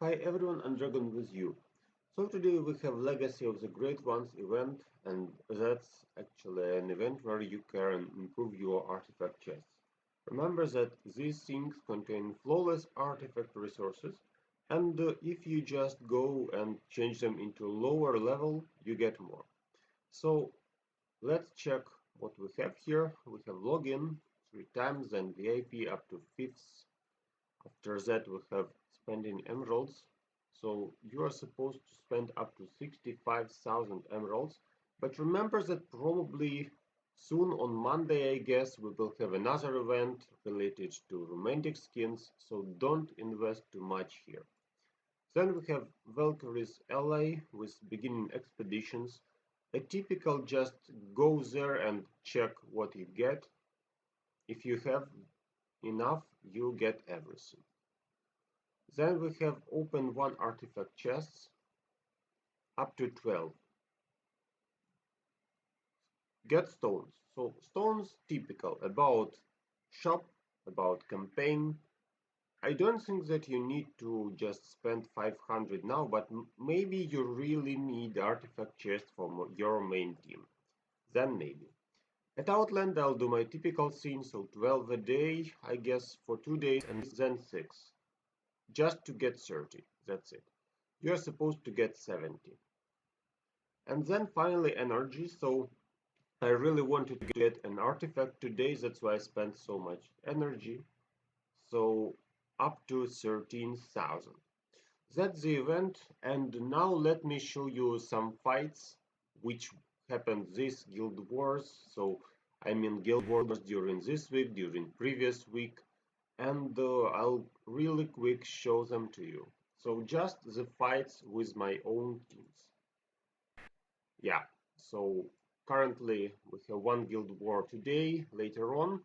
Hi everyone, and Dragon with you. So today we have Legacy of the Great Ones event, and that's actually an event where you can improve your artifact chests. Remember that these things contain flawless artifact resources, and if you just go and change them into lower level, you get more. So let's check what we have here. We have login 3 times, then VIP up to 5th. After that we have spending emeralds. So you are supposed to spend up to 65,000 emeralds. But remember that probably soon on Monday, I guess, we will have another event related to romantic skins. So don't invest too much here. Then we have Valkyrie's ally with beginning expeditions. A typical just go there and check what you get. If you have enough, you get everything. Then we have open 1 artifact chests up to 12. Get stones. So stones typical about shop, about campaign. I don't think that you need to just spend 500 now, but maybe you really need artifact chest for your main team. Then maybe. At Outland I'll do my typical scene, so 12 a day, I guess for 2 days, and then 6. Just to get 30, that's it. You're supposed to get 70. And then finally energy, so I really wanted to get an artifact today, that's why I spent so much energy. So up to 13,000. That's the event, and now let me show you some fights which happened this Guild Wars. So I mean Guild Wars during this week, during previous week, and I'll really quick show them to you. So just the fights with my own teams. Yeah, so currently we have 1 Guild War today, later on,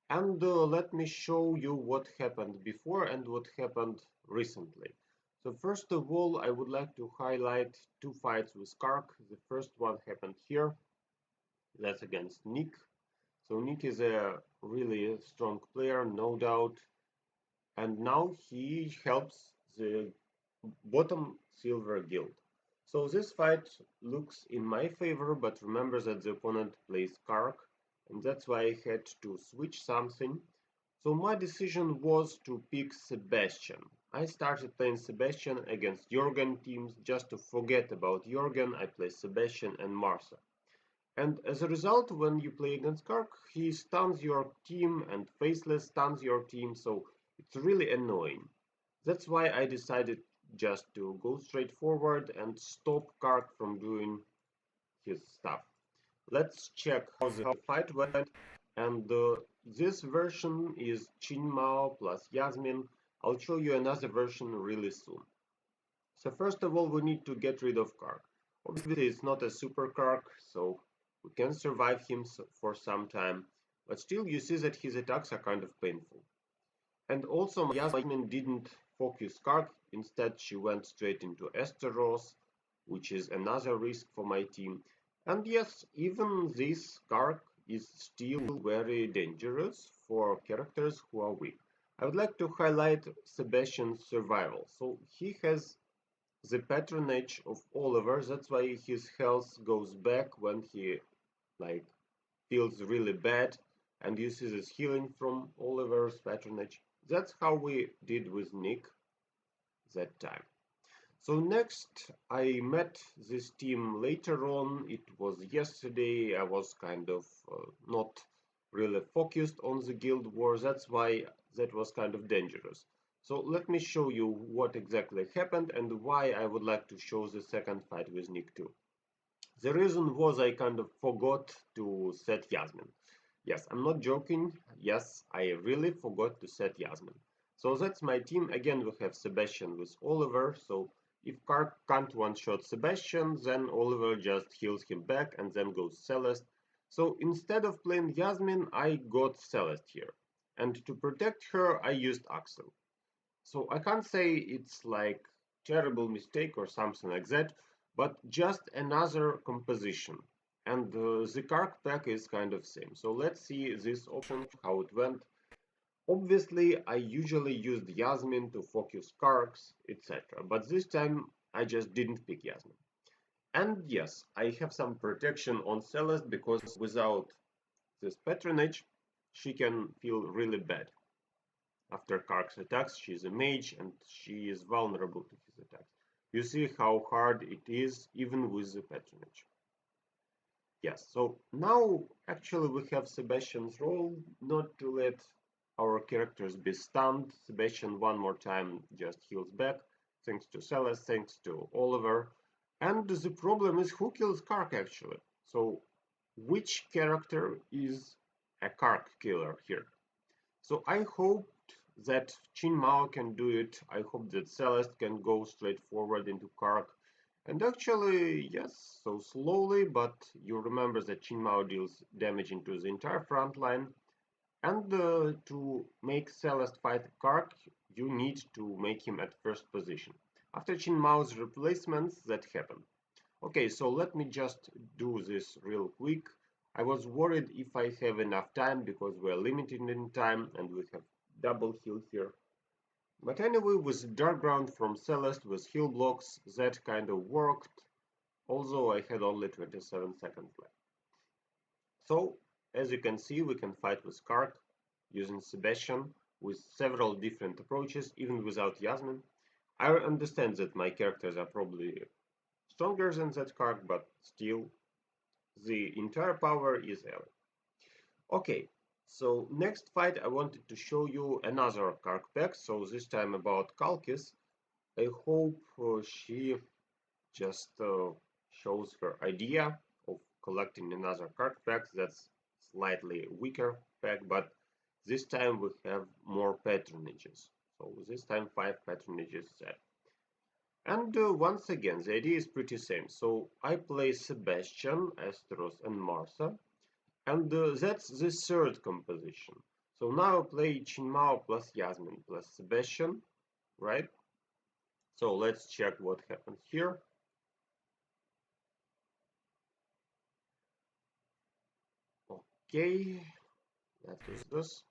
and let me show you what happened before and what happened recently. So first of all, I would like to highlight 2 fights with Kark. The first one happened here, that's against Nick. So Nick is a really strong player, no doubt, and now he helps the bottom silver guild. So this fight looks in my favor, but remember that the opponent plays Kark, and that's why I had to switch something. So my decision was to pick Sebastian. I started playing Sebastian against Jorgen teams. Just to forget about Jorgen, I play Sebastian and Martha. And as a result, when you play against Kark, he stuns your team and Faceless stuns your team, so it's really annoying. That's why I decided just to go straight forward and stop Kark from doing his stuff. Let's check how the fight went, and this version is Qing plus Yasmine. I'll show you another version really soon. So first of all, we need to get rid of Kark. Obviously, it's not a super Kark, so we can survive him for some time, but still you see that his attacks are kind of painful. And also Yasmine didn't focus Kark, instead she went straight into Esteros, which is another risk for my team. And yes, even this Kark is still very dangerous for characters who are weak. I would like to highlight Sebastian's survival. So he has the patronage of Oliver, that's why his health goes back when he like feels really bad, and uses his healing from Oliver's patronage. That's how we did with Nick that time. So next, I met this team later on. It was yesterday. I was kind of not really focused on the Guild Wars. That's why that was kind of dangerous. So let me show you what exactly happened and why I would like to show the second fight with Nick too. The reason was I kind of forgot to set Yasmine. Yes, I'm not joking. Yes, I really forgot to set Yasmine. So that's my team. Again, we have Sebastian with Oliver. So if Kark can't one-shot Sebastian, then Oliver just heals him back and then goes Celeste. So instead of playing Yasmine, I got Celeste here. And to protect her, I used Axel. So I can't say it's like terrible mistake or something like that, but just another composition. And the Kark pack is kind of same. So let's see this option, how it went. Obviously, I usually used Yasmine to focus Karks, etc. But this time, I just didn't pick Yasmine. And yes, I have some protection on Celeste because without this patronage, she can feel really bad. After Kark's attacks, she is a mage and she is vulnerable to his attacks. You see how hard it is even with the patronage. Yes, so now actually we have Sebastian's role not to let our characters be stunned. Sebastian one more time just heals back, thanks to Celeste, thanks to Oliver. And the problem is who kills Kark actually. So which character is a Kark killer here? So I hoped that Qing Mao can do it. I hope that Celeste can go straight forward into Kark. And actually, yes, so slowly, but you remember that Qing Mao deals damage into the entire front line. And to make Celeste fight Kark, you need to make him at first position. After Qin Mao's replacements, that happened. Okay, so let me just do this real quick. I was worried if I have enough time because we're limited in time and we have double heal here. But anyway, with Dark Ground from Celeste with heal blocks, that kind of worked, although I had only 27 seconds left. So, as you can see, we can fight with Kark using Sebastian with several different approaches, even without Yasmine. I understand that my characters are probably stronger than that Kark, but still, the entire power is L. Okay, so next fight I wanted to show you another Kark pack, so this time about Kalkis. I hope she just shows her idea of collecting another Kark pack that's slightly weaker pack, but this time we have more patronages. So this time 5 patronages set. And once again, the idea is pretty same. So I play Sebastian, Asteros, and Martha, and that's the third composition. So now I play Qin plus Yasmine plus Sebastian, right? So let's check what happens here. Okay, that is this.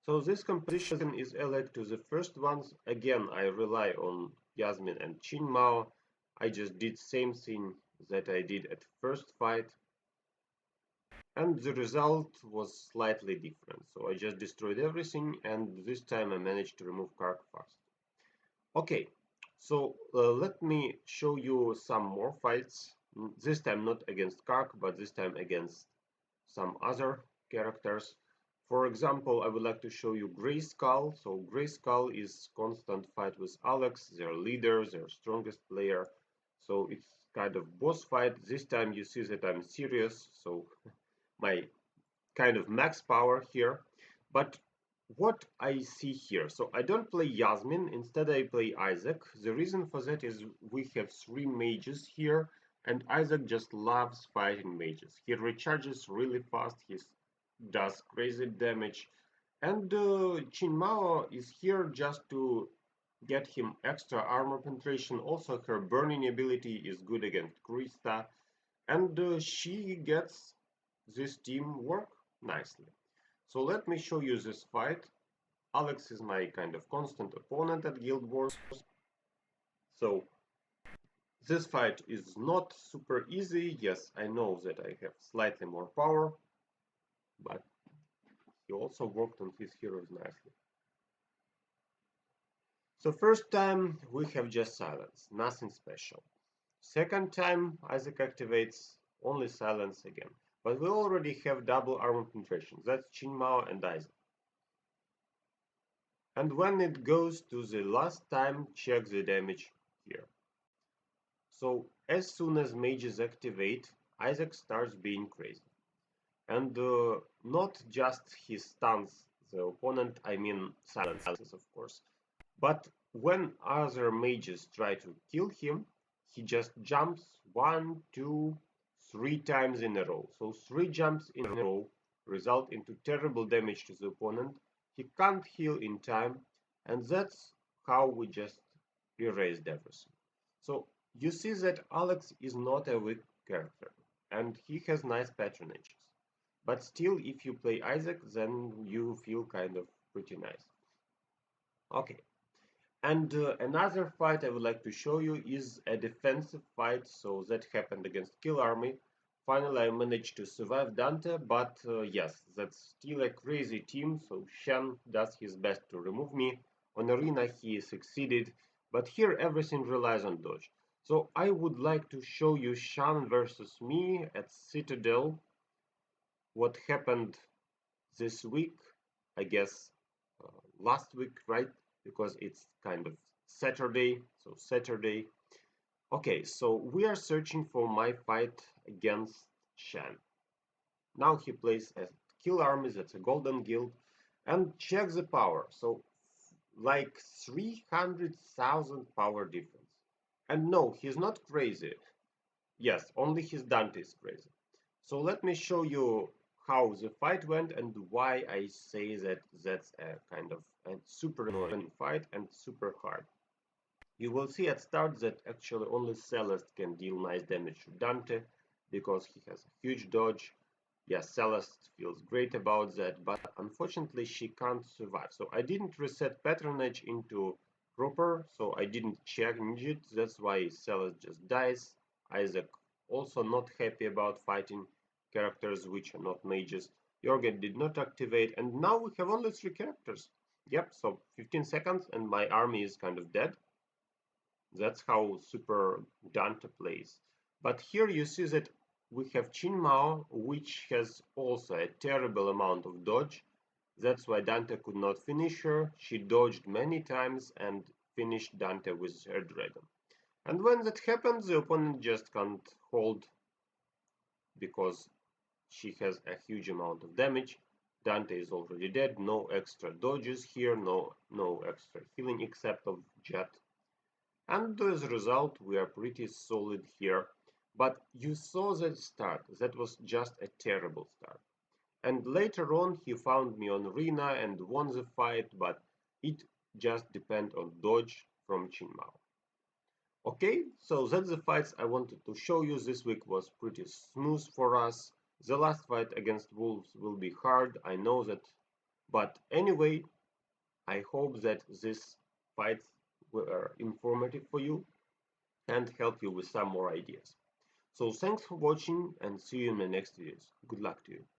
So this composition is alike to the first ones. Again, I rely on Yasmine and Qin. I just did same thing that I did at first fight. And the result was slightly different. So I just destroyed everything, and this time I managed to remove Kark fast. Okay, so let me show you some more fights. This time not against Kark, but this time against some other characters. For example, I would like to show you Grey Skull. So Grey Skull is constant fight with Alex, their leader, their strongest player. So it's kind of boss fight. This time you see that I'm serious, so my kind of max power here. But what I see here, so I don't play Yasmine, instead I play Isaac. The reason for that is we have 3 mages here, and Isaac just loves fighting mages. He recharges really fast, he does crazy damage, and Qin Mao is here just to get him extra armor penetration. Also her burning ability is good against Krista, and she gets this team work nicely. So let me show you this fight. Alex is my kind of constant opponent at GuildWars. So this fight is not super easy. Yes, I know that I have slightly more power, but he also worked on his heroes nicely. So first time we have just silence, nothing special. Second time Isaac activates only silence again. But we already have double armor penetration. That's Qin Mao and Isaac. And when it goes to the last time, check the damage here. So as soon as mages activate, Isaac starts being crazy. And not just he stuns the opponent, I mean silences of course. But when other mages try to kill him, he just jumps 1, 2, 3 times in a row. So 3 jumps in a row result into terrible damage to the opponent. He can't heal in time, and that's how we just erased everything. So you see that Alex is not a weak character, and he has nice patronages. But still, if you play Isaac, then you feel kind of pretty nice. Okay. And another fight I would like to show you is a defensive fight. So that happened against Kill Army. Finally, I managed to survive Dante, but yes, that's still a crazy team. So Shan does his best to remove me. On Arena, he succeeded, but here everything relies on dodge. So I would like to show you Shan versus me at Citadel. What happened this week, I guess last week, right? Because it's kind of Saturday, so Saturday. Okay, so we are searching for my fight against Shan. Now he plays as Kill Armies, that's a golden guild, and check the power. So like 300,000 power difference. And no, he's not crazy. Yes, only his Dante is crazy. So let me show you how the fight went and why I say that that's a kind of a super annoying fight and super hard. You will see at start that actually only Celeste can deal nice damage to Dante because he has a huge dodge. Yes, Celeste feels great about that, but unfortunately she can't survive. So I didn't reset patronage into proper, so I didn't change it. That's why Celeste just dies. Isaac also not happy about fighting characters which are not mages. Jorgen did not activate, and now we have only 3 characters. Yep, so 15 seconds and my army is kind of dead. That's how Super Dante plays. But here you see that we have Qing Mao, which has also a terrible amount of dodge. That's why Dante could not finish her. She dodged many times and finished Dante with her dragon. And when that happens, the opponent just can't hold because she has a huge amount of damage. Dante is already dead, no extra dodges here, no extra healing except of Jet. And as a result, we are pretty solid here. But you saw that start. That was just a terrible start. And later on, he found me on Arena and won the fight, but it just depends on dodge from Qing Mao. Okay, so that's the fights I wanted to show you. This week was pretty smooth for us. The last fight against Wolves will be hard, I know that. But anyway, I hope that these fights were informative for you and help you with some more ideas. So thanks for watching and see you in my next videos. Good luck to you.